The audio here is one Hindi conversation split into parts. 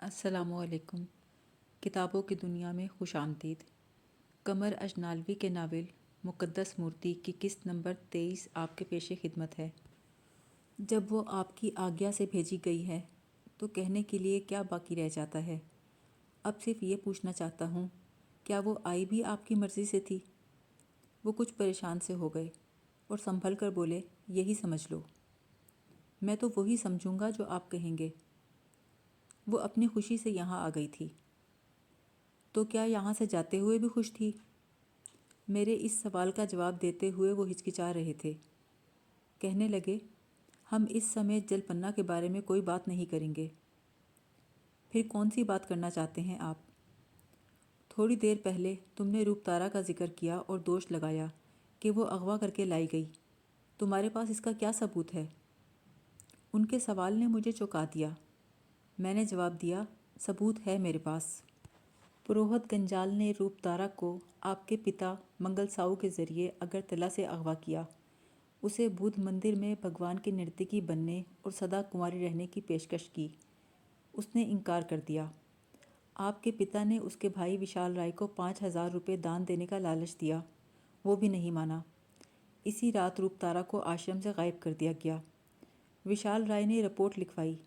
अस्सलामुअलैकुम। किताबों की दुनिया में खुशामदीद। कमर अजनालवी के नावल मुक़द्दस मूर्ति की किस्त नंबर 23 आपके पेशे खिदमत है। जब वो आपकी आज्ञा से भेजी गई है तो कहने के लिए क्या बाकी रह जाता है। अब सिर्फ ये पूछना चाहता हूँ, क्या वो आई भी आपकी मर्ज़ी से थी? वो कुछ परेशान से हो गए और संभल कर बोले, यही समझ लो। मैं तो वही समझूंगा जो आप कहेंगे। वो अपनी खुशी से यहाँ आ गई थी, तो क्या यहाँ से जाते हुए भी खुश थी? मेरे इस सवाल का जवाब देते हुए वो हिचकिचा रहे थे। कहने लगे, हम इस समय जलपन्ना के बारे में कोई बात नहीं करेंगे। फिर कौन सी बात करना चाहते हैं आप? थोड़ी देर पहले तुमने रूपतारा का जिक्र किया और दोष लगाया कि वो अगवा करके लाई गई। तुम्हारे पास इसका क्या सबूत है? उनके सवाल ने मुझे चौंका दिया। मैंने जवाब दिया, सबूत है मेरे पास। पुरोहित गंजाल ने रूपतारा को आपके पिता मंगल साहू के ज़रिए अगरतला से अगवा किया। उसे बुद्ध मंदिर में भगवान की नर्तकी बनने और सदा कुंवारी रहने की पेशकश की। उसने इनकार कर दिया। आपके पिता ने उसके भाई विशाल राय को 5,000 रुपये दान देने का लालच दिया। वो भी नहीं माना। इसी रात रूपतारा को आश्रम से गायब कर दिया गया। विशाल राय ने रिपोर्ट लिखवाई,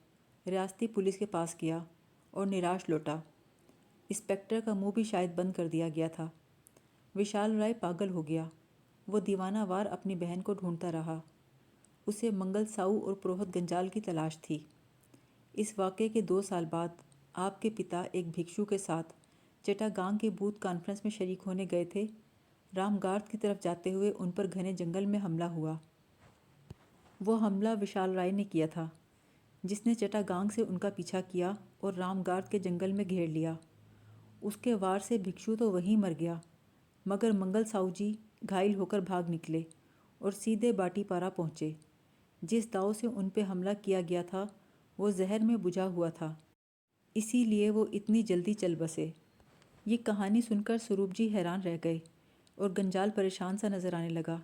रियासती पुलिस के पास गया और निराश लौटा। इंस्पेक्टर का मुंह भी शायद बंद कर दिया गया था। विशाल राय पागल हो गया। वो दीवानावार अपनी बहन को ढूंढता रहा। उसे मंगल साहू और पुरोहित गंजाल की तलाश थी। इस वाक़े के 2 साल बाद आपके पिता एक भिक्षु के साथ चटागांग के बूथ कॉन्फ्रेंस में शरीक होने गए थे। रामगार्द की तरफ जाते हुए उन पर घने जंगल में हमला हुआ। वो हमला विशाल राय ने किया था, जिसने चटागांग से उनका पीछा किया और रामगार्द के जंगल में घेर लिया। उसके वार से भिक्षु तो वहीं मर गया, मगर मंगल साहू जी घायल होकर भाग निकले और सीधे बाटीपारा पहुँचे। जिस दाव से उन पे हमला किया गया था वो जहर में बुझा हुआ था, इसीलिए वो इतनी जल्दी चल बसे। ये कहानी सुनकर स्वरूप जी हैरान रह गए और गंजाल परेशान सा नज़र आने लगा।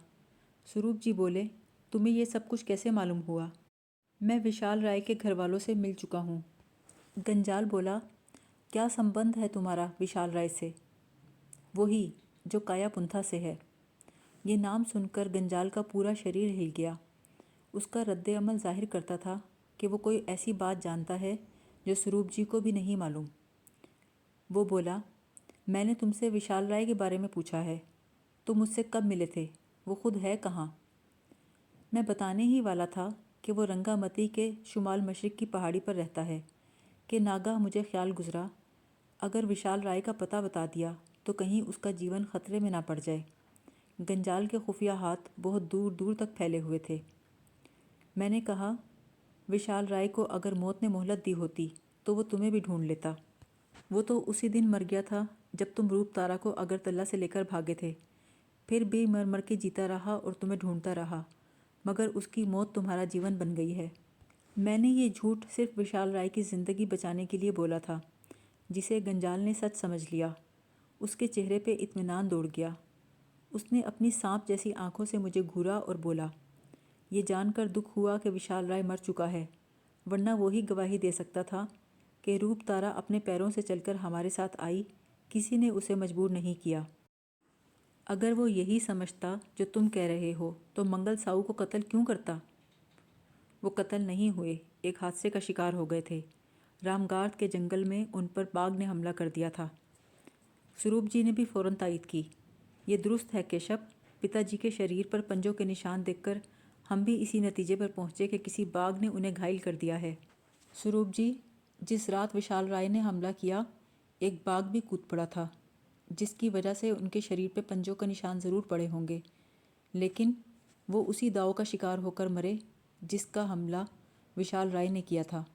स्वरूप जी बोले, तुम्हें ये सब कुछ कैसे मालूम हुआ? मैं विशाल राय के घर वालों से मिल चुका हूँ। गंजाल बोला, क्या संबंध है तुम्हारा विशाल राय से? वही जो काया पुंथा से है। ये नाम सुनकर गंजाल का पूरा शरीर हिल गया। उसका रद्द अमल जाहिर करता था कि वो कोई ऐसी बात जानता है जो स्वरूप जी को भी नहीं मालूम। वो बोला, मैंने तुमसे विशाल राय के बारे में पूछा है। तुम मुझसे कब मिले थे? वो खुद है कहाँ? मैं बताने ही वाला था कि वो रंगामती के शुमाल मशरिक की पहाड़ी पर रहता है कि नागा मुझे ख्याल गुजरा, अगर विशाल राय का पता बता दिया तो कहीं उसका जीवन खतरे में ना पड़ जाए। गंजाल के खुफिया हाथ बहुत दूर दूर तक फैले हुए थे। मैंने कहा, विशाल राय को अगर मौत ने मोहलत दी होती तो वो तुम्हें भी ढूंढ लेता। वो तो उसी दिन मर गया था जब तुम रूपतारा को अगरतला से लेकर भागे थे। फिर भी मर मर के जीता रहा और तुम्हें ढूंढता रहा, मगर उसकी मौत तुम्हारा जीवन बन गई है। मैंने ये झूठ सिर्फ विशाल राय की ज़िंदगी बचाने के लिए बोला था, जिसे गंजाल ने सच समझ लिया। उसके चेहरे पे इत्मीनान दौड़ गया। उसने अपनी सांप जैसी आंखों से मुझे घूरा और बोला, ये जानकर दुख हुआ कि विशाल राय मर चुका है, वरना वो ही गवाही दे सकता था कि रूपतारा अपने पैरों से चलकर हमारे साथ आई। किसी ने उसे मजबूर नहीं किया। अगर वो यही समझता जो तुम कह रहे हो तो मंगल साहू को कत्ल क्यों करता? वो कत्ल नहीं हुए, एक हादसे का शिकार हो गए थे। रामगार्द के जंगल में उन पर बाघ ने हमला कर दिया था। स्वरूप जी ने भी फ़ौरन तायद की। ये दुरुस्त है केशव, पिताजी के शरीर पर पंजों के निशान देखकर हम भी इसी नतीजे पर पहुँचे कि किसी बाघ ने उन्हें घायल कर दिया है। स्वरूप जी, जिस रात विशाल राय ने हमला किया एक बाघ भी कूद पड़ा था, जिसकी वजह से उनके शरीर पे पंजों का निशान ज़रूर पड़े होंगे, लेकिन वो उसी दाव का शिकार होकर मरे जिसका हमला विशाल राय ने किया था।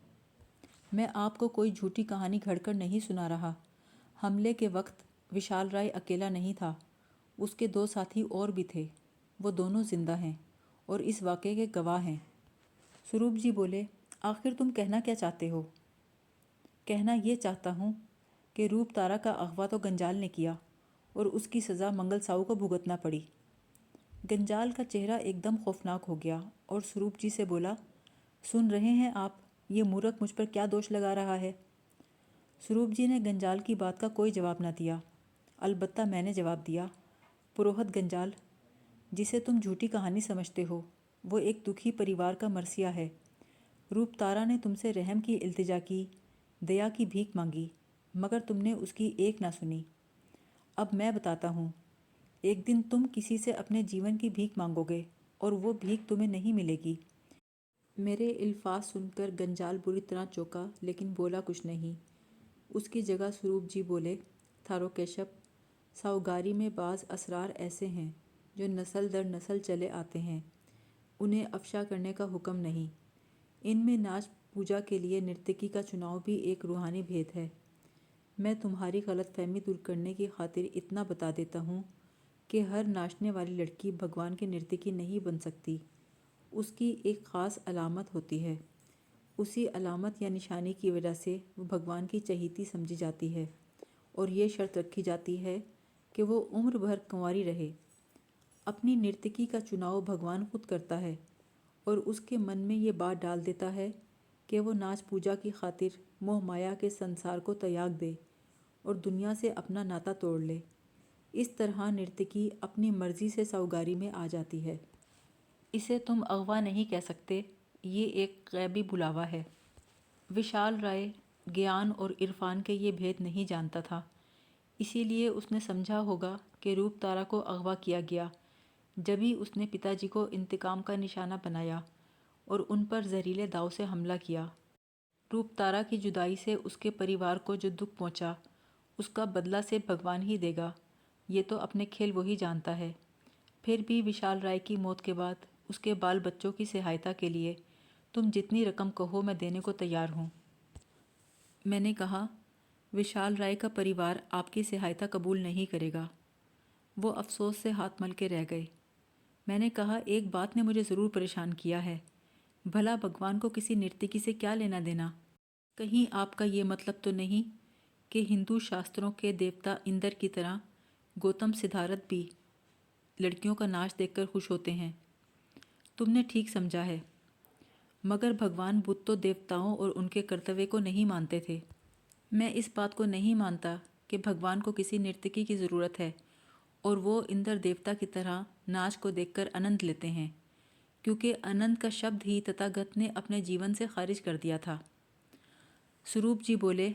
मैं आपको कोई झूठी कहानी घड़कर नहीं सुना रहा। हमले के वक्त विशाल राय अकेला नहीं था, उसके 2 साथी और भी थे। वो दोनों जिंदा हैं और इस वाक़े के गवाह हैं। स्वरूप जी बोले, आखिर तुम कहना क्या चाहते हो? कहना ये चाहता हूँ कि रूपतारा का अगवा तो गंजाल ने किया और उसकी सज़ा मंगल साहू को भुगतना पड़ी। गंजाल का चेहरा एकदम खौफनाक हो गया और स्वरूप जी से बोला, सुन रहे हैं आप, ये मूर्ख मुझ पर क्या दोष लगा रहा है? स्वरूप जी ने गंजाल की बात का कोई जवाब न दिया। अलबत्ता मैंने जवाब दिया, पुरोहित गंजाल, जिसे तुम झूठी कहानी समझते हो, वो एक दुखी परिवार का मरसिया है। रूप तारा ने तुमसे रहम की इल्तिजा की, दया की भीख मांगी, मगर तुमने उसकी एक ना सुनी। अब मैं बताता हूँ, एक दिन तुम किसी से अपने जीवन की भीख मांगोगे और वो भीख तुम्हें नहीं मिलेगी। मेरे अल्फाज सुनकर गंजाल बुरी तरह चौंका, लेकिन बोला कुछ नहीं। उसकी जगह स्वरूप जी बोले, थारो केशव, साहूकारी में बाज़ असरार ऐसे हैं जो नस्ल दर नस्ल चले आते हैं, उन्हें अफशा करने का हुक्म नहीं। इनमें नाच पूजा के लिए नर्तकी का चुनाव भी एक रूहानी भेद है। मैं तुम्हारी गलतफहमी दूर करने की खातिर इतना बता देता हूँ कि हर नाचने वाली लड़की भगवान की नर्तकी नहीं बन सकती। उसकी एक ख़ास अलामत होती है। उसी अलामत या निशानी की वजह से वो भगवान की चहीती समझी जाती है और ये शर्त रखी जाती है कि वो उम्र भर कुंवारी रहे। अपनी नर्तकी का चुनाव भगवान खुद करता है और उसके मन में ये बात डाल देता है कि वो नाच पूजा की खातिर मोह माया के संसार को त्याग दे और दुनिया से अपना नाता तोड़ ले। इस तरह नर्तकी अपनी मर्जी से साहूकारी में आ जाती है। इसे तुम अगवा नहीं कह सकते, ये एक गैबी बुलावा है। विशाल राय ज्ञान और इरफान के ये भेद नहीं जानता था, इसीलिए उसने समझा होगा कि रूप तारा को अगवा किया गया। जब ही उसने पिताजी को इंतकाम का निशाना बनाया और उन पर जहरीले दाव से हमला किया। रूप तारा की जुदाई से उसके परिवार को जो दुख पहुंचा, उसका बदला से भगवान ही देगा। ये तो अपने खेल वही जानता है। फिर भी विशाल राय की मौत के बाद उसके बाल बच्चों की सहायता के लिए तुम जितनी रकम कहो मैं देने को तैयार हूँ। मैंने कहा, विशाल राय का परिवार आपकी सहायता कबूल नहीं करेगा। वो अफसोस से हाथ मल के रह गए। मैंने कहा, एक बात ने मुझे ज़रूर परेशान किया है। भला भगवान को किसी नर्तकी से क्या लेना देना? कहीं आपका ये मतलब तो नहीं कि हिंदू शास्त्रों के देवता इंद्र की तरह गौतम सिद्धार्थ भी लड़कियों का नाच देखकर खुश होते हैं? तुमने ठीक समझा है, मगर भगवान बुद्ध तो देवताओं और उनके कर्तव्य को नहीं मानते थे। मैं इस बात को नहीं मानता कि भगवान को किसी नर्तकी की ज़रूरत है और वो इंद्र देवता की तरह नाच को देखकर आनंद लेते हैं, क्योंकि आनंद का शब्द ही तथागत ने अपने जीवन से खारिज कर दिया था। स्वरूप जी बोले,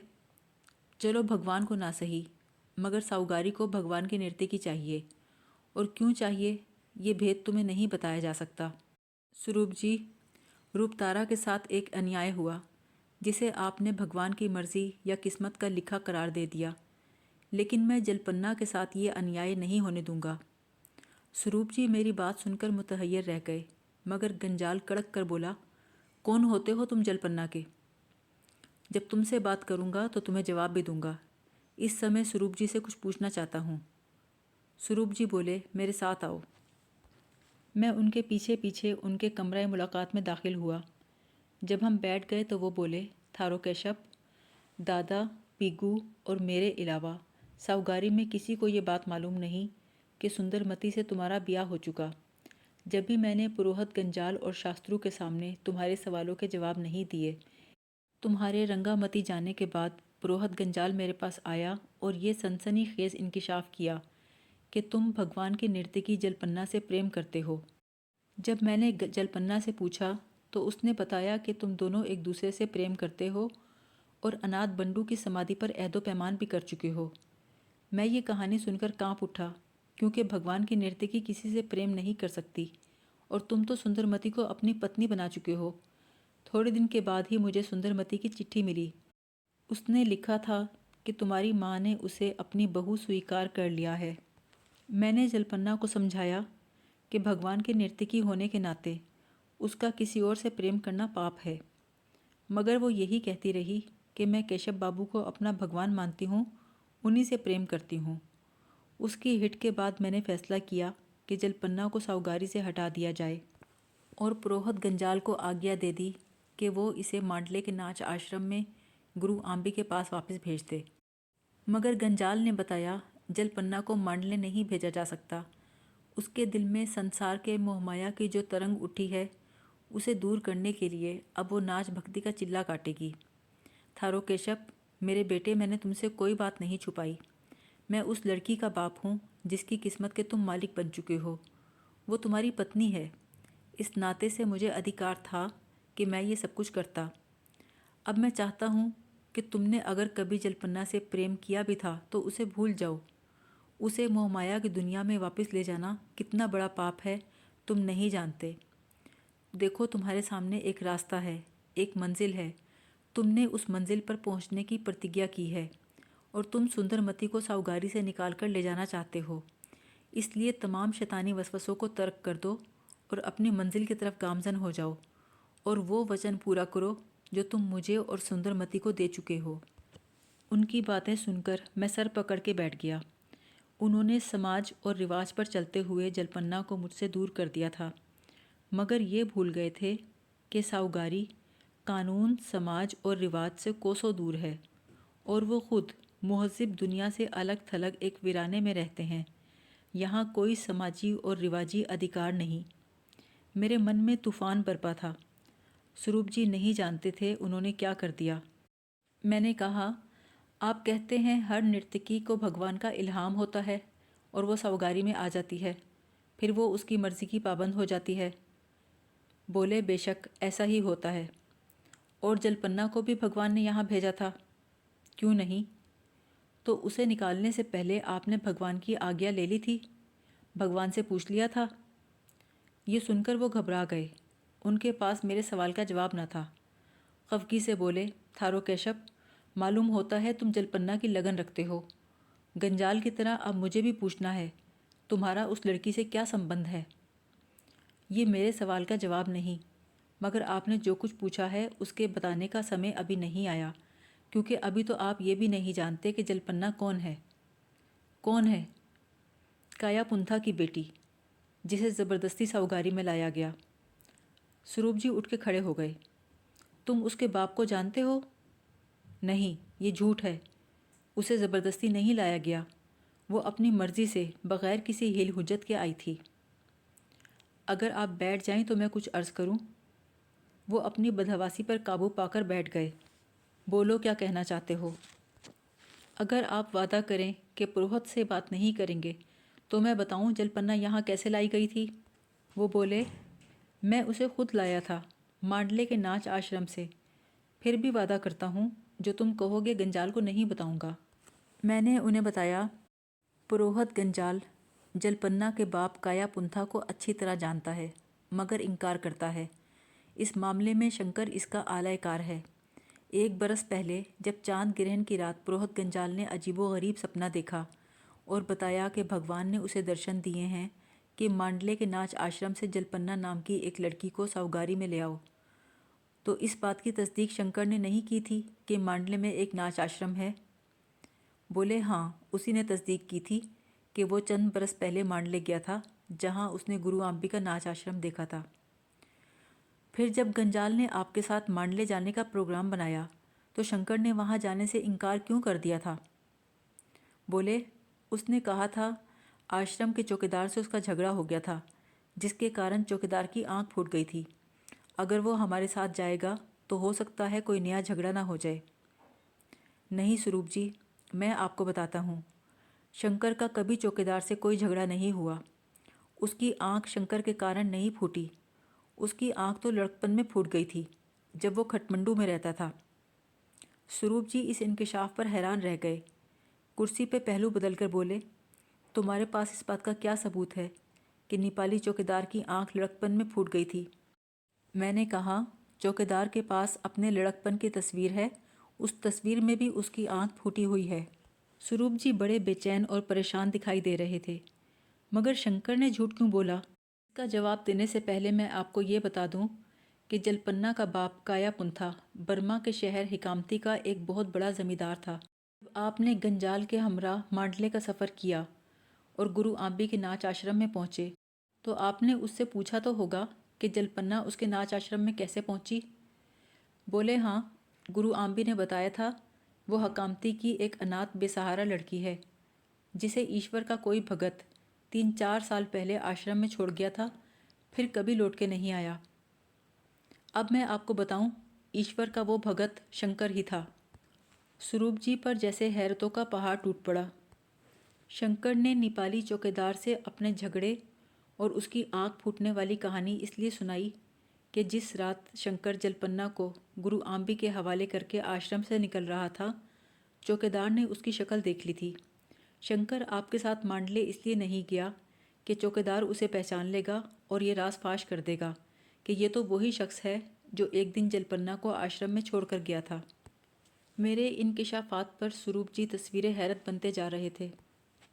चलो भगवान को ना सही, मगर साहूकारी को भगवान की नर्तकी चाहिए। और क्यों चाहिए, ये भेद तुम्हें नहीं बताया जा सकता। स्वरूप जी, रूपतारा के साथ एक अन्याय हुआ जिसे आपने भगवान की मर्जी या किस्मत का लिखा करार दे दिया, लेकिन मैं जलपन्ना के साथ ये अन्याय नहीं होने दूंगा। स्वरूप जी मेरी बात सुनकर मुतहैयर रह गए, मगर गंजाल कड़क कर बोला, कौन होते हो तुम जलपन्ना के? जब तुमसे बात करूंगा तो तुम्हें जवाब भी दूंगा। इस समय स्वरूप जी से कुछ पूछना चाहता हूँ। स्वरूप जी बोले, मेरे साथ आओ। मैं उनके पीछे पीछे उनके कमरे मुलाकात में दाखिल हुआ। जब हम बैठ गए तो वो बोले, थारो केशव, दादा, पीगू और मेरे अलावा साहूकारी में किसी को ये बात मालूम नहीं कि सुंदरमती से तुम्हारा ब्याह हो चुका। जब भी मैंने पुरोहित गंजाल और शास्त्रू के सामने तुम्हारे सवालों के जवाब नहीं दिए, तुम्हारे रंगामती जाने के बाद पुरोहित गंजाल मेरे पास आया और ये सनसनीखेज इंकिशाफ किया कि तुम भगवान की नर्तकी जलपन्ना से प्रेम करते हो। जब मैंने जलपन्ना से पूछा तो उसने बताया कि तुम दोनों एक दूसरे से प्रेम करते हो और अनाथ बंडू की समाधि पर ऐदो पैमान भी कर चुके हो। मैं ये कहानी सुनकर कांप उठा, क्योंकि भगवान की नर्तकी किसी से प्रेम नहीं कर सकती और तुम तो सुंदरमती को अपनी पत्नी बना चुके हो। थोड़े दिन के बाद ही मुझे सुंदरमती की चिट्ठी मिली। उसने लिखा था कि तुम्हारी माँ ने उसे अपनी बहू स्वीकार कर लिया है। मैंने जलपन्ना को समझाया कि भगवान के नर्तकी होने के नाते उसका किसी और से प्रेम करना पाप है, मगर वो यही कहती रही कि मैं केशव बाबू को अपना भगवान मानती हूँ, उन्हीं से प्रेम करती हूँ। उसकी हिट के बाद मैंने फैसला किया कि जलपन्ना को साहूकारी से हटा दिया जाए और पुरोहित गंजाल को आज्ञा दे दी कि वो इसे मांडले के नाच आश्रम में गुरु आम्बी के पास वापस भेज दे। मगर गंजाल ने बताया, जलपन्ना को मांडले नहीं भेजा जा सकता। उसके दिल में संसार के मोहमाया की जो तरंग उठी है, उसे दूर करने के लिए अब वो नाच भक्ति का चिल्ला काटेगी। थारो केशव, मेरे बेटे, मैंने तुमसे कोई बात नहीं छुपाई। मैं उस लड़की का बाप हूँ जिसकी किस्मत के तुम मालिक बन चुके हो। वो तुम्हारी पत्नी है। इस नाते से मुझे अधिकार था कि मैं ये सब कुछ करता। अब मैं चाहता हूँ कि तुमने अगर कभी जलपन्ना से प्रेम किया भी था तो उसे भूल जाओ। उसे मोहमाया की दुनिया में वापस ले जाना कितना बड़ा पाप है तुम नहीं जानते। देखो, तुम्हारे सामने एक रास्ता है, एक मंजिल है। तुमने उस मंजिल पर पहुंचने की प्रतिज्ञा की है और तुम सुंदरमती को सावगारी से निकाल कर ले जाना चाहते हो। इसलिए तमाम शैतानी वसवसों को तर्क कर दो और अपनी मंजिल की तरफ गामजन हो जाओ और वो वचन पूरा करो जो तुम मुझे और सुंदरमती को दे चुके हो। उनकी बातें सुनकर मैं सर पकड़ के बैठ गया। उन्होंने समाज और रिवाज पर चलते हुए जलपन्ना को मुझसे दूर कर दिया था, मगर ये भूल गए थे कि सावगारी कानून, समाज और रिवाज से कोसों दूर है और वो खुद मुहज़्ज़िब दुनिया से अलग थलग एक वीराने में रहते हैं। यहाँ कोई समाजी और रिवाजी अधिकार नहीं। मेरे मन में तूफ़ान बरपा था। स्वरूप जी नहीं जानते थे उन्होंने क्या कर दिया। मैंने कहा, आप कहते हैं हर नर्तकी को भगवान का इल्हाम होता है और वो सावगारी में आ जाती है, फिर वो उसकी मर्ज़ी की पाबंद हो जाती है। बोले, बेशक ऐसा ही होता है। और जलपन्ना को भी भगवान ने यहाँ भेजा था, क्यों नहीं? तो उसे निकालने से पहले आपने भगवान की आज्ञा ले ली थी, भगवान से पूछ लिया था। ये सुनकर वो घबरा गए। उनके पास मेरे सवाल का जवाब न था। खफगी से बोले, थारो केशव, मालूम होता है तुम जलपन्ना की लगन रखते हो। गंजाल की तरह अब मुझे भी पूछना है, तुम्हारा उस लड़की से क्या संबंध है? ये मेरे सवाल का जवाब नहीं, मगर आपने जो कुछ पूछा है उसके बताने का समय अभी नहीं आया, क्योंकि अभी तो आप ये भी नहीं जानते कि जलपन्ना कौन है। कौन है? काया पुंथा की बेटी, जिसे ज़बरदस्ती सावगारी में लाया गया। स्वरूप जी उठ के खड़े हो गए। तुम उसके बाप को जानते हो? नहीं, ये झूठ है। उसे ज़बरदस्ती नहीं लाया गया। वो अपनी मर्ज़ी से बग़ैर किसी हिल हुज्जत के आई थी। अगर आप बैठ जाएं तो मैं कुछ अर्ज़ करूं। वो अपनी बदहवासी पर काबू पाकर बैठ गए। बोलो, क्या कहना चाहते हो? अगर आप वादा करें कि पुरोहित से बात नहीं करेंगे तो मैं बताऊं जलपन्ना यहाँ कैसे लाई गई थी। वो बोले, मैं उसे खुद लाया था, मांडले के नाच आश्रम से। फिर भी वादा करता हूँ, जो तुम कहोगे गंजाल को नहीं बताऊँगा। मैंने उन्हें बताया, पुरोहित गंजाल जलपन्ना के बाप काया पुंथा को अच्छी तरह जानता है, मगर इनकार करता है। इस मामले में शंकर इसका आलायकार है। 1 बरस पहले जब चांद ग्रहण की रात पुरोहित गंजाल ने अजीबो-गरीब सपना देखा और बताया कि भगवान ने उसे दर्शन दिए हैं कि मांडले के नाच आश्रम से जलपन्ना नाम की एक लड़की को सावगारी में ले आओ, तो इस बात की तस्दीक शंकर ने नहीं की थी कि मांडले में एक नाच आश्रम है। बोले, हाँ, उसी ने तस्दीक की थी कि वो चंद बरस पहले मांडले गया था, जहाँ उसने गुरु आम्बी का नाच आश्रम देखा था। फिर जब गंजाल ने आपके साथ मांडले जाने का प्रोग्राम बनाया तो शंकर ने वहाँ जाने से इनकार क्यों कर दिया था? बोले, उसने कहा था आश्रम के चौकीदार से उसका झगड़ा हो गया था, जिसके कारण चौकीदार की आंख फूट गई थी। अगर वो हमारे साथ जाएगा तो हो सकता है कोई नया झगड़ा ना हो जाए। नहीं स्वरूप जी, मैं आपको बताता हूँ, शंकर का कभी चौकीदार से कोई झगड़ा नहीं हुआ। उसकी आंख शंकर के कारण नहीं फूटी। उसकी आंख तो लड़कपन में फूट गई थी, जब वो खटमंडू में रहता था। स्वरूप जी इस इंकिशाफ पर हैरान रह गए। कुर्सी पे पहलू बदलकर बोले, तुम्हारे पास इस बात का क्या सबूत है कि नेपाली चौकीदार की आंख लड़कपन में फूट गई थी? मैंने कहा, चौकीदार के पास अपने लड़कपन की तस्वीर है, उस तस्वीर में भी उसकी आंख फूटी हुई है। स्वरूप जी बड़े बेचैन और परेशान दिखाई दे रहे थे। मगर शंकर ने झूठ क्यों बोला? इसका जवाब देने से पहले मैं आपको ये बता दूं कि जलपन्ना का बाप काया पुंथा बर्मा के शहर हिकामती का एक बहुत बड़ा ज़मींदार था। जब आपने गंजाल के हमरा मांडले का सफ़र किया और गुरु आम्बी के नाच आश्रम में पहुँचे तो आपने उससे पूछा तो होगा कि जलपन्ना उसके नाच आश्रम में कैसे पहुँची? बोले, हाँ, गुरु आम्बी ने बताया था वो हकामती की एक अनाथ बेसहारा लड़की है, जिसे ईश्वर का कोई भगत 3-4 साल पहले आश्रम में छोड़ गया था, फिर कभी लौट के नहीं आया। अब मैं आपको बताऊं, ईश्वर का वो भगत शंकर ही था। स्वरूप जी पर जैसे हैरतों का पहाड़ टूट पड़ा। शंकर ने नेपाली चौकीदार से अपने झगड़े और उसकी आँख फूटने वाली कहानी इसलिए सुनाई कि जिस रात शंकर जलपन्ना को गुरु आम्बी के हवाले करके आश्रम से निकल रहा था, चौकीदार ने उसकी शक्ल देख ली थी। शंकर आपके साथ मांडले इसलिए नहीं गया कि चौकीदार उसे पहचान लेगा और ये राज फाश कर देगा कि ये तो वही शख्स है जो एक दिन जलपन्ना को आश्रम में छोड़कर गया था। मेरे इंकिशाफात पर स्वरूप जी तस्वीरें हैरत बनते जा रहे थे।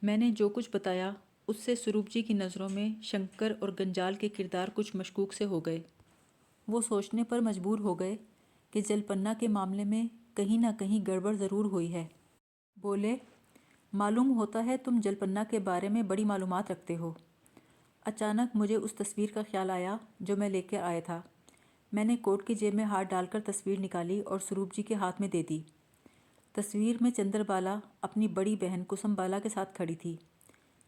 मैंने जो कुछ बताया उससे स्वरूप जी की नज़रों में शंकर और गंजाल के किरदार कुछ मशकूक से हो गए। वो सोचने पर मजबूर हो गए कि जलपन्ना के मामले में कहीं ना कहीं गड़बड़ ज़रूर हुई है। बोले, मालूम होता है तुम जलपन्ना के बारे में बड़ी मालूमात रखते हो। अचानक मुझे उस तस्वीर का ख्याल आया जो मैं लेकर आया था। मैंने कोट की जेब में हाथ डालकर तस्वीर निकाली और स्वरूप जी के हाथ में दे दी। तस्वीर में चंद्रबाला अपनी बड़ी बहन कुसुमबाला के साथ खड़ी थी।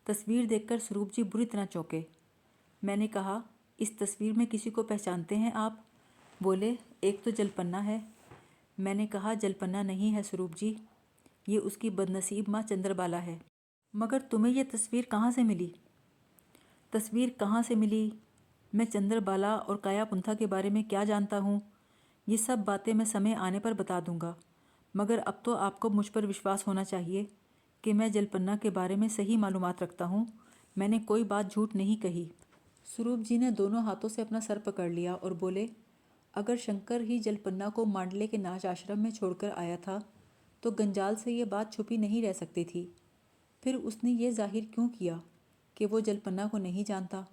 तस्वीर देखकर स्वरूप जी बुरी तरह चौंके। मैंने कहा, इस तस्वीर में किसी को पहचानते हैं आप? बोले, एक तो जलपन्ना है। मैंने कहा, जलपन्ना नहीं है स्वरूप जी, ये उसकी बदनसीब माँ चंद्रबाला है। मगर तुम्हें यह तस्वीर कहाँ से मिली? तस्वीर कहाँ से मिली? मैं चंद्रबाला और कायापुंथा के बारे में क्या जानता हूँ? ये सब बातें मैं समय आने पर बता दूंगा, मगर अब तो आपको मुझ पर विश्वास होना चाहिए कि मैं जलपन्ना के बारे में सही मालूमात रखता हूँ। मैंने कोई बात झूठ नहीं कही। स्वरूप जी ने दोनों हाथों से अपना सर पकड़ लिया और बोले, अगर शंकर ही जलपन्ना को मांडले के नाच आश्रम में छोड़कर आया था तो गंजाल से ये बात छुपी नहीं रह सकती थी। फिर उसने ये जाहिर क्यों किया कि वो जलपन्ना को नहीं जानता?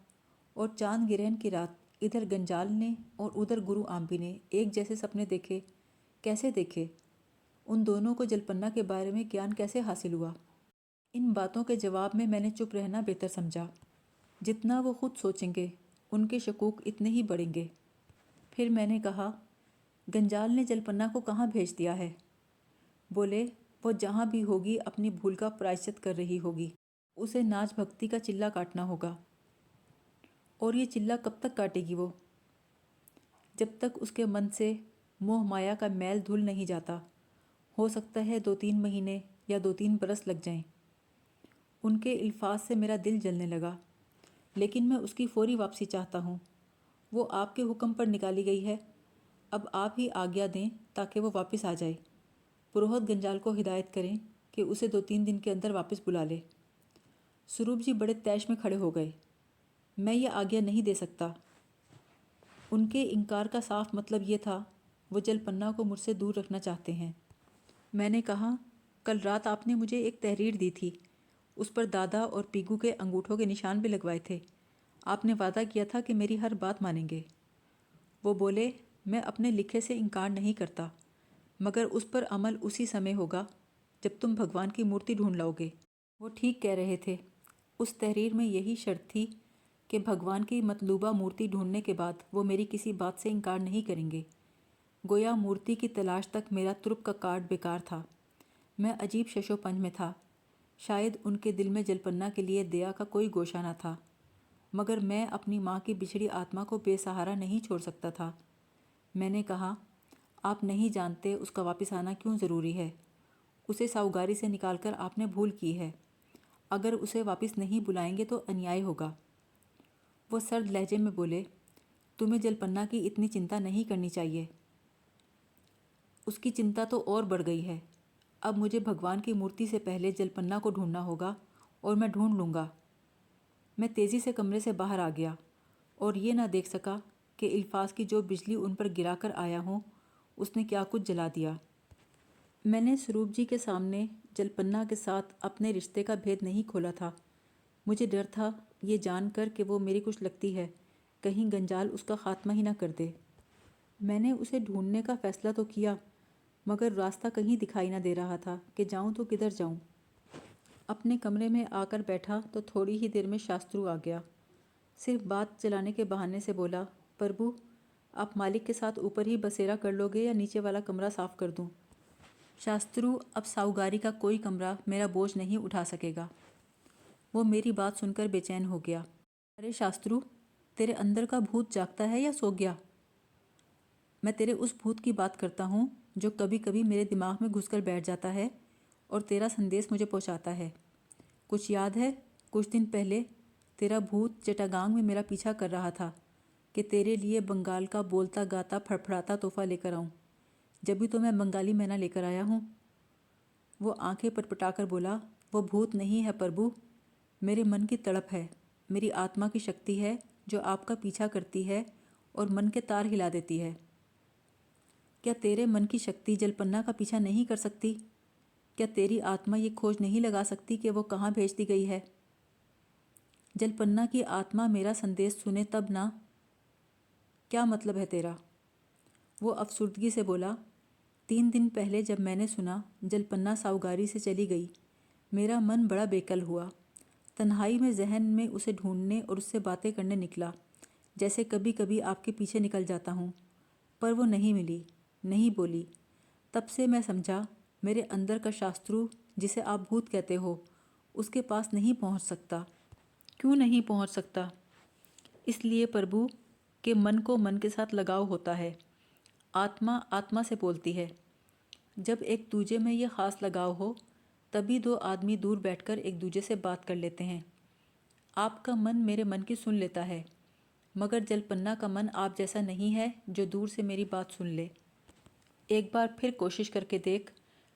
और चांद गिरहन की रात इधर गंजाल ने और उधर गुरु आम्बी ने एक जैसे सपने देखे। कैसे देखे? उन दोनों को जलपन्ना के बारे में ज्ञान कैसे हासिल हुआ? इन बातों के जवाब में मैंने चुप रहना बेहतर समझा। जितना वो खुद सोचेंगे उनके शकूक इतने ही बढ़ेंगे। फिर मैंने कहा, गंजाल ने जलपन्ना को कहाँ भेज दिया है? बोले, वो जहाँ भी होगी अपनी भूल का प्रायश्चित कर रही होगी। उसे नाच भक्ति का चिल्ला काटना होगा। और ये चिल्ला कब तक काटेगी वो? जब तक उसके मन से मोह माया का मैल धुल नहीं जाता। हो सकता है 2-3 महीने या 2-3 बरस लग जाएं। उनके अल्फाज से मेरा दिल जलने लगा, लेकिन मैं उसकी फौरी वापसी चाहता हूँ। वो आपके हुक्म पर निकाली गई है। अब आप ही आज्ञा दें ताकि वो वापस आ जाए। पुरोहित गंजाल को हिदायत करें कि उसे 2-3 दिन के अंदर वापस बुला ले। स्वरूप जी बड़े तैश में खड़े हो गए। मैं ये आज्ञा नहीं दे सकता। उनके इनकार का साफ मतलब ये था, वो जलपन्ना को मुझसे दूर रखना चाहते हैं। मैंने कहा, कल रात आपने मुझे एक तहरीर दी थी, उस पर दादा और पीगू के अंगूठों के निशान भी लगवाए थे। आपने वादा किया था कि मेरी हर बात मानेंगे। वो बोले, मैं अपने लिखे से इनकार नहीं करता, मगर उस पर अमल उसी समय होगा जब तुम भगवान की मूर्ति ढूंढ लाओगे। वो ठीक कह रहे थे। उस तहरीर में यही शर्त थी कि भगवान की मतलूबा मूर्ति ढूंढने के बाद वो मेरी किसी बात से इनकार नहीं करेंगे। गोया मूर्ति की तलाश तक मेरा तुर्क का कार्ड बेकार था। मैं अजीब शशोपंज में था। शायद उनके दिल में जलपन्ना के लिए दया का कोई गोशा न था, मगर मैं अपनी माँ की बिछड़ी आत्मा को बेसहारा नहीं छोड़ सकता था। मैंने कहा, आप नहीं जानते उसका वापस आना क्यों ज़रूरी है। उसे साउगारी से निकालकर आपने भूल की है। अगर उसे वापस नहीं बुलाएंगे तो अन्याय होगा। वो सर्द लहजे में बोले, तुम्हें जलपन्ना की इतनी चिंता नहीं करनी चाहिए। उसकी चिंता तो और बढ़ गई है। अब मुझे भगवान की मूर्ति से पहले जलपन्ना को ढूंढना होगा और मैं ढूंढ लूँगा। मैं तेज़ी से कमरे से बाहर आ गया और ये ना देख सका कि इल्फाज की जो बिजली उन पर गिरा कर आया हूँ उसने क्या कुछ जला दिया। मैंने स्वरूप जी के सामने जलपन्ना के साथ अपने रिश्ते का भेद नहीं खोला था। मुझे डर था ये जानकर कि वो मेरी कुछ लगती है, कहीं गंजाल उसका खात्मा ही ना कर दे। मैंने उसे ढूंढने का फ़ैसला तो किया, मगर रास्ता कहीं दिखाई ना दे रहा था कि जाऊं तो किधर जाऊं। अपने कमरे में आकर बैठा तो थोड़ी ही देर में शास्त्रु आ गया। सिर्फ बात चलाने के बहाने से बोला, प्रभु, आप मालिक के साथ ऊपर ही बसेरा कर लोगे या नीचे वाला कमरा साफ़ कर दूं? शास्त्रु, अब साहूगारी का कोई कमरा मेरा बोझ नहीं उठा सकेगा। वो मेरी बात सुनकर बेचैन हो गया। अरे शास्त्रु, तेरे अंदर का भूत जागता है या सो गया? मैं तेरे उस भूत की बात करता हूँ जो कभी कभी मेरे दिमाग में घुसकर बैठ जाता है और तेरा संदेश मुझे पहुंचाता है। कुछ याद है? कुछ दिन पहले तेरा भूत चिटागांग में मेरा पीछा कर रहा था कि तेरे लिए बंगाल का बोलता गाता फड़फड़ाता तोहफा लेकर आऊं। जब भी तो मैं बंगाली मैना लेकर आया हूँ। वो आंखें पटपटाकर बोला, वो भूत नहीं है प्रभु, मेरे मन की तड़प है, मेरी आत्मा की शक्ति है जो आपका पीछा करती है और मन के तार हिला देती है। क्या तेरे मन की शक्ति जलपन्ना का पीछा नहीं कर सकती? क्या तेरी आत्मा ये खोज नहीं लगा सकती कि वो कहाँ भेज दी गई है? जलपन्ना की आत्मा मेरा संदेश सुने तब ना। क्या मतलब है तेरा? वो अफसुर्दगी से बोला, 3 दिन पहले जब मैंने सुना जलपन्ना सावगारी से चली गई, मेरा मन बड़ा बेकल हुआ। तन्हाई में जहन में उसे ढूंढने और उससे बातें करने निकला, जैसे कभी कभी आपके पीछे निकल जाता हूँ। पर वो नहीं मिली, नहीं बोली। तब से मैं समझा मेरे अंदर का शास्त्रु, जिसे आप भूत कहते हो, उसके पास नहीं पहुँच सकता। क्यों नहीं पहुँच सकता? इसलिए प्रभु के मन को मन के साथ लगाव होता है। आत्मा आत्मा से बोलती है। जब एक दूजे में ये ख़ास लगाव हो तभी दो आदमी दूर बैठकर एक दूजे से बात कर लेते हैं। आपका मन मेरे मन की सुन लेता है, मगर जलपन्ना का मन आप जैसा नहीं है जो दूर से मेरी बात सुन ले। एक बार फिर कोशिश करके देख,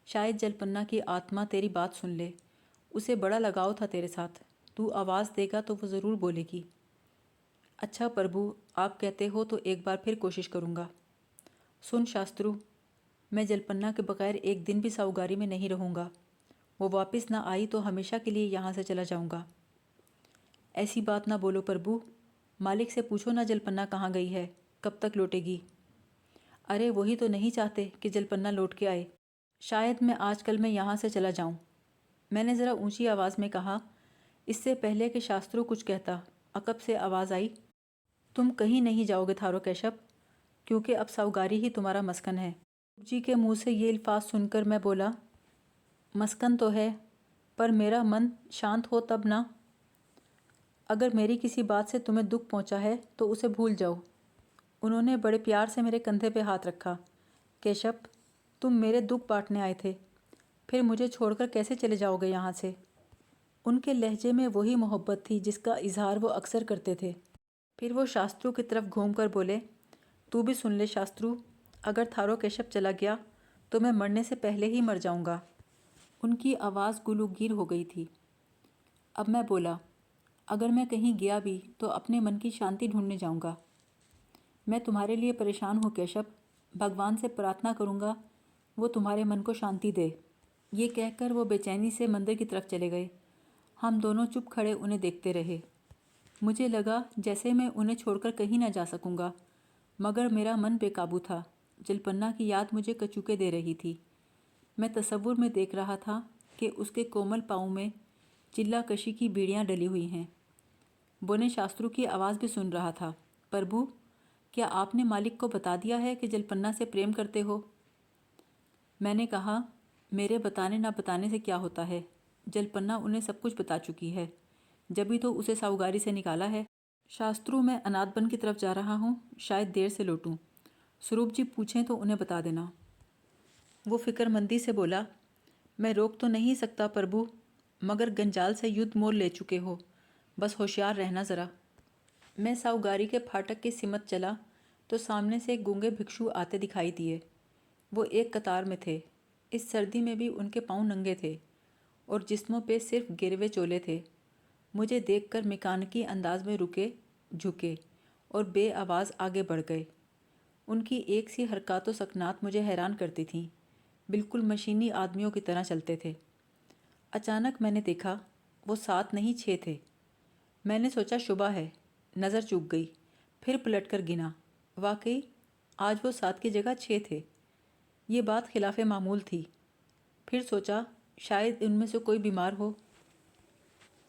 शायद जलपन्ना की आत्मा तेरी बात सुन ले। उसे बड़ा लगाव था तेरे साथ, तू आवाज़ देगा तो वो ज़रूर बोलेगी। अच्छा प्रभु, आप कहते हो तो एक बार फिर कोशिश करूँगा। सुन शास्त्रु, मैं जलपन्ना के बगैर एक दिन भी साहूगारी में नहीं रहूँगा। वो वापस ना आई तो हमेशा के लिए यहाँ से चला जाऊँगा। ऐसी बात ना बोलो प्रभु, मालिक से पूछो ना जलपन्ना कहाँ गई है, कब तक लौटेगी। अरे वही तो नहीं चाहते कि जलपन्ना लौट के आए। शायद मैं आजकल में यहाँ से चला जाऊँ, मैंने ज़रा ऊंची आवाज़ में कहा। इससे पहले कि शास्त्रु कुछ कहता, अकब से आवाज़ आई, तुम कहीं नहीं जाओगे थारो कैशव, क्योंकि अब साहूगारी ही तुम्हारा मस्कन है। जी के मुंह से ये अल्फाज सुनकर मैं बोला, मस्कन तो है, पर मेरा मन शांत हो तब ना। अगर मेरी किसी बात से तुम्हें दुख पहुंचा है तो उसे भूल जाओ। उन्होंने बड़े प्यार से मेरे कंधे पे हाथ रखा। केशव, तुम मेरे दुख बांटने आए थे, फिर मुझे छोड़कर कैसे चले जाओगे यहाँ से? उनके लहजे में वही मोहब्बत थी जिसका इजहार वो अक्सर करते थे। फिर वो शास्त्रु की तरफ घूमकर बोले, तू भी सुन ले शास्त्रु, अगर थारो केशव चला गया तो मैं मरने से पहले ही मर जाऊंगा। उनकी आवाज़ गुलूगीर हो गई थी। अब मैं बोला, अगर मैं कहीं गया भी तो अपने मन की शांति ढूंढने जाऊंगा। मैं तुम्हारे लिए परेशान हूँ केशव, भगवान से प्रार्थना करूँगा वो तुम्हारे मन को शांति दे। ये कहकर वो बेचैनी से मंदिर की तरफ चले गए। हम दोनों चुप खड़े उन्हें देखते रहे। मुझे लगा जैसे मैं उन्हें छोड़कर कहीं ना जा सकूँगा, मगर मेरा मन बेकाबू था। जलपन्ना की याद मुझे कचूके दे रही थी। मैं तसव्वुर में देख रहा था कि उसके कोमल पाँव में चिल्ला कशी की बीड़ियाँ डली हुई हैं। बोने शास्त्रु की आवाज़ भी सुन रहा था, प्रभु, क्या आपने मालिक को बता दिया है कि जलपन्ना से प्रेम करते हो? मैंने कहा, मेरे बताने ना बताने से क्या होता है, जलपन्ना उन्हें सब कुछ बता चुकी है, जब भी तो उसे साहूगारी से निकाला है। शास्त्रु, मैं अनाथबन की तरफ जा रहा हूँ, शायद देर से लौटूँ। स्वरूप जी पूछें तो उन्हें बता देना। वो फिक्रमंदी से बोला, मैं रोक तो नहीं सकता प्रभु, मगर गंजाल से युद्ध मोल ले चुके हो, बस होशियार रहना ज़रा। मैं साहूगारी के फाटक की सिमत चला तो सामने से गूंगे भिक्षु आते दिखाई दिए। वो एक कतार में थे। इस सर्दी में भी उनके पाँव नंगे थे और जिस्मों पे सिर्फ गिरवे चोले थे। मुझे देखकर मेकानिकी अंदाज में रुके, झुके और बेआवाज़ आगे बढ़ गए। उनकी एक सी हरकत व सकनात मुझे हैरान करती थीं, बिल्कुल मशीनी आदमियों की तरह चलते थे। अचानक मैंने देखा वो 7 नहीं 6 थे। मैंने सोचा शुबा है, नज़र चूक गई, फिर पलटकर गिना। वाकई आज वो 7 की जगह 6 थे। ये बात खिलाफ़े मामूल थी। फिर सोचा शायद इनमें से कोई बीमार हो।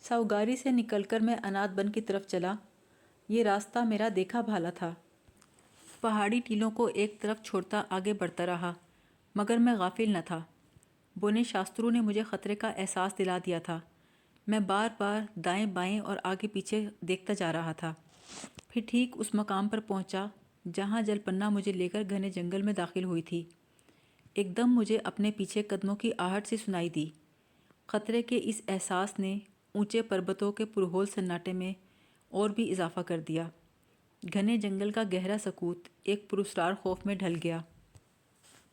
साहूगारी से निकलकर मैं अनाथबन की तरफ चला। ये रास्ता मेरा देखा भाला था। पहाड़ी टीलों को एक तरफ छोड़ता आगे बढ़ता रहा, मगर मैं गाफिल न था। बोने शास्त्रु ने मुझे ख़तरे का एहसास दिला दिया था। मैं बार बार दाएं बाएं और आगे पीछे देखता जा रहा था। फिर ठीक उस मकाम पर पहुंचा जहां जलपन्ना मुझे लेकर घने जंगल में दाखिल हुई थी। एकदम मुझे अपने पीछे कदमों की आहट सी सुनाई दी। खतरे के इस एहसास ने ऊंचे पर्वतों के पुरहोल सन्नाटे में और भी इजाफा कर दिया। घने जंगल का गहरा सकूत एक पुरस्कार खौफ में ढल गया।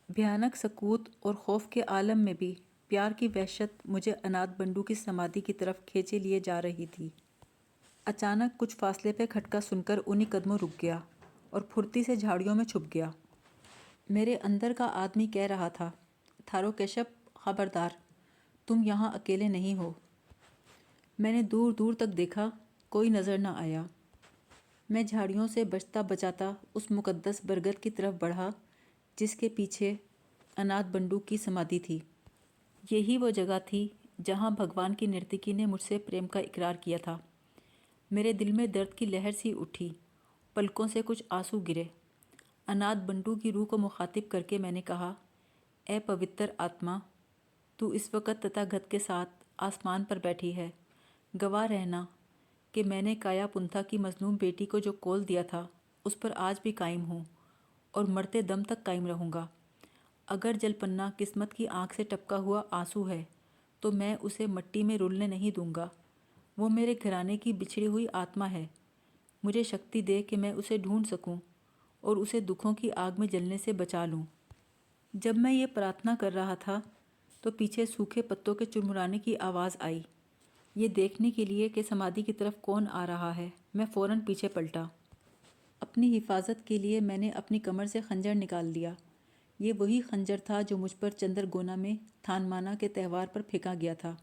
भयानक सकूत और खौफ के आलम में भी प्यार की वहशत मुझे अनाथ बंडू की समाधि की तरफ खींचे लिए जा रही थी। अचानक कुछ फासले पे खटका सुनकर उन्हीं कदमों रुक गया और फुर्ती से झाड़ियों में छुप गया। मेरे अंदर का आदमी कह रहा था, थारो केशव, खबरदार, तुम यहाँ अकेले नहीं हो। मैंने दूर दूर तक देखा, कोई नज़र न आया। मैं झाड़ियों से बचता बचाता उस मुकद्दस बरगद की तरफ बढ़ा जिसके पीछे अनाथ बंडू की समाधि थी। यही वो जगह थी जहाँ भगवान की नर्तकी ने मुझसे प्रेम का इकरार किया था। मेरे दिल में दर्द की लहर सी उठी, पलकों से कुछ आंसू गिरे। अनाथ बंडू की रूह को मुखातिब करके मैंने कहा, ए पवित्र आत्मा, तू इस वक्त तथागत के साथ आसमान पर बैठी है। गवाह रहना कि मैंने काया पुंथा की मजलूम बेटी को जो कौल दिया था उस पर आज भी कायम हूँ और मरते दम तक कायम रहूँगा। अगर जलपन्ना किस्मत की आँख से टपका हुआ आंसू है तो मैं उसे मट्टी में रुलने नहीं दूंगा। वो मेरे घराने की बिछड़ी हुई आत्मा है। मुझे शक्ति दे कि मैं उसे ढूंढ सकूं और उसे दुखों की आग में जलने से बचा लूं। जब मैं ये प्रार्थना कर रहा था तो पीछे सूखे पत्तों के चुरमुराने की आवाज़ आई। ये देखने के लिए कि समाधि की तरफ कौन आ रहा है, मैं फ़ौरन पीछे पलटा। अपनी हिफाजत के लिए मैंने अपनी कमर से खंजर निकाल लिया। ये वही खंजर था जो मुझ पर चंद्रगोना में थानमाना के त्यौहार पर फेंका गया था।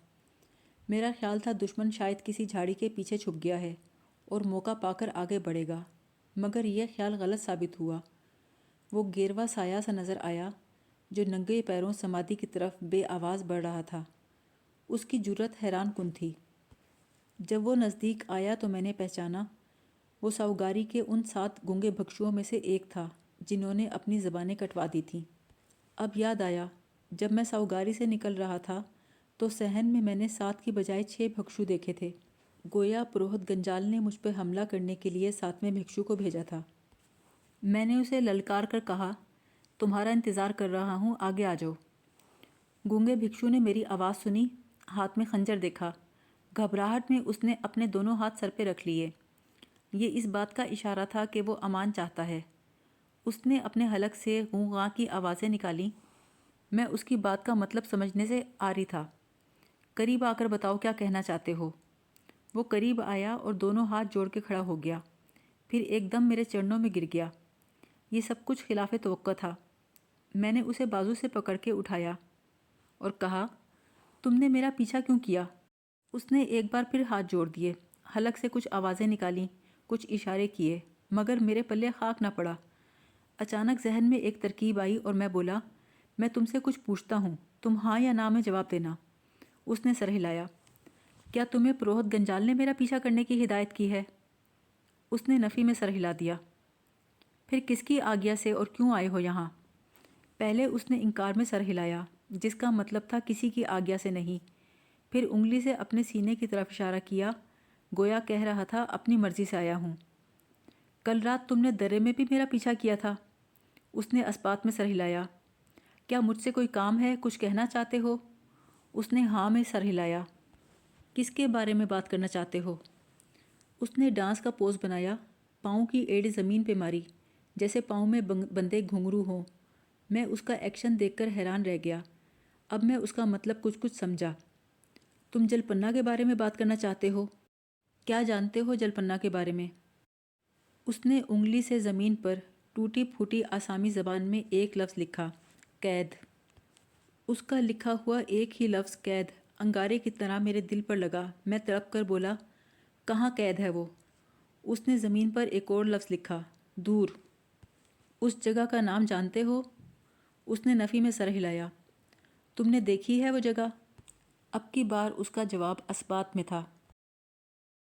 मेरा ख्याल था दुश्मन शायद किसी झाड़ी के पीछे छुप गया है और मौका पाकर आगे बढ़ेगा, मगर यह ख्याल गलत साबित हुआ। वो गेरवा साया सा नज़र आया जो नंगे पैरों समाधि की तरफ बेआवाज़ बढ़ रहा था। उसकी जुर्रत हैरान कुन थी। जब वो नज़दीक आया तो मैंने पहचाना, वो साहूगारी के उन 7 गूंगे भिक्षुओं में से एक था जिन्होंने अपनी ज़बानें कटवा दी थीं। अब याद आया, जब मैं साहूगारी से निकल रहा था तो सहन में मैंने 7 की बजाय 6 भिक्षु देखे थे। गोया पुरोहित गंजाल ने मुझ पर हमला करने के लिए 7वें भिक्षु को भेजा था। मैंने उसे ललकार कर कहा, तुम्हारा इंतज़ार कर रहा हूँ, आगे आ जाओ। गूंगे भिक्षु ने मेरी आवाज़ सुनी, हाथ में खंजर देखा। घबराहट में उसने अपने दोनों हाथ सर पे रख लिए। ये इस बात का इशारा था कि वो अमान चाहता है। उसने अपने हलक से गूं गां की आवाज़ें निकाली। मैं उसकी बात का मतलब समझने से आरी था। करीब आकर बताओ क्या कहना चाहते हो। वो करीब आया और दोनों हाथ जोड़ के खड़ा हो गया, फिर एकदम मेरे चरणों में गिर गया। ये सब कुछ खिलाफ तवक्को था। मैंने उसे बाजू से पकड़ के उठाया और कहा, तुमने मेरा पीछा क्यों किया। उसने एक बार फिर हाथ जोड़ दिए, हलक से कुछ आवाज़ें निकालीं, कुछ इशारे किए, मगर मेरे पल्ले खाक ना पड़ा। अचानक जहन में एक तरकीब आई और मैं बोला, मैं तुमसे कुछ पूछता हूँ, तुम हाँ या ना में जवाब देना। उसने सर हिलाया। क्या तुम्हें पुरोहित गंजाल ने मेरा पीछा करने की हिदायत की है। उसने नफ़ी में सर हिला दिया। फिर किसकी आज्ञा से और क्यों आए हो यहाँ। पहले उसने इनकार में सर हिलाया, जिसका मतलब था किसी की आज्ञा से नहीं। फिर उंगली से अपने सीने की तरफ इशारा किया, गोया कह रहा था अपनी मर्जी से आया हूँ। कल रात तुमने दर्रे में भी मेरा पीछा किया था। उसने इस्पात में सर हिलाया। क्या मुझसे कोई काम है, कुछ कहना चाहते हो। उसने हाँ में सर हिलाया। किसके बारे में बात करना चाहते हो। उसने डांस का पोज बनाया, पाँव की एड़ी ज़मीन पे मारी जैसे पाँव में बंधे घुंघरू हों। मैं उसका एक्शन देखकर हैरान रह गया। अब मैं उसका मतलब कुछ कुछ समझा। तुम जलपन्ना के बारे में बात करना चाहते हो। क्या जानते हो जलपन्ना के बारे में। उसने उंगली से ज़मीन पर टूटी फूटी आसामी ज़बान में एक लफ्ज़ लिखा, कैद। उसका लिखा हुआ एक ही लफ्ज़ कैद अंगारे की तरह मेरे दिल पर लगा। मैं तड़प कर बोला, कहाँ कैद है वो। उसने ज़मीन पर एक और लफ्ज़ लिखा, दूर। उस जगह का नाम जानते हो। उसने नफ़ी में सर हिलाया। तुमने देखी है वो जगह। अब की बार उसका जवाब इस्बात में था।